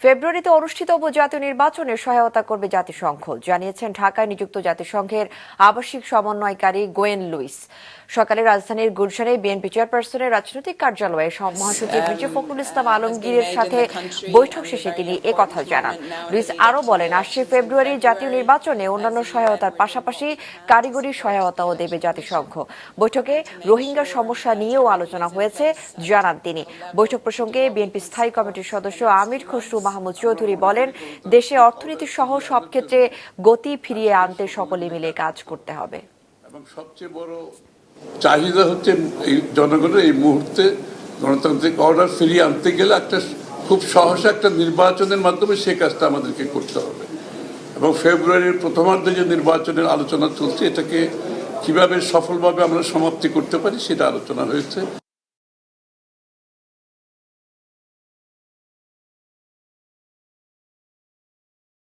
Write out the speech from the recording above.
ফেব্রুয়ারিতে অনুষ্ঠিতব্য জাতীয় নির্বাচনে সহায়তা করবে জাতিসংঘ, জানিয়েছেন ঢাকায় নিযুক্ত জাতিসংঘের আবাসিক সমন্বয়কারী গোয়েন লুইস। সকালে রাজধানীর গুলশানে বিএনপি চেয়ারপারসনের রাজনৈতিক কার্যালয়ে মহাসচিব মির্জা ফখরুল ইসলাম আলমগীরের সাথে বৈঠক শেষে তিনি একথা জানান। লুইস আরও বলেন, আসছে ফেব্রুয়ারির জাতীয় নির্বাচনে অন্যান্য সহায়তার পাশাপাশি কারিগরি সহায়তাও দেবে জাতিসংঘ। বৈঠকে রোহিঙ্গা সমস্যা নিয়েও আলোচনা হয়েছে জানান তিনি। বৈঠক প্রসঙ্গে বিএনপি স্থায়ী কমিটির সদস্য আমির খসরু মাহমুদ চৌধুরী বলেন, দেশে অর্থনীতি সহ সব ক্ষেত্রে গতি ফিরিয়ে আনতে সকলে মিলে কাজ করতে হবে। এবং সবচেয়ে বড় চাহিদা হচ্ছে এই জনগণের এই মুহূর্তে গণতান্ত্রিক অর্ডার ফিরিয়ে আনতে গেলে একটা খুব সহসা একটা নির্বাচনের মাধ্যমে সে কাজটা আমাদেরকে করতে হবে। এবং ফেব্রুয়ারির প্রথমার্ধে যে নির্বাচনের আলোচনা চলছে, এটাকে কিভাবে সফলভাবে আমরা সমাপ্তি করতে পারি সেটা আলোচনা হয়েছে।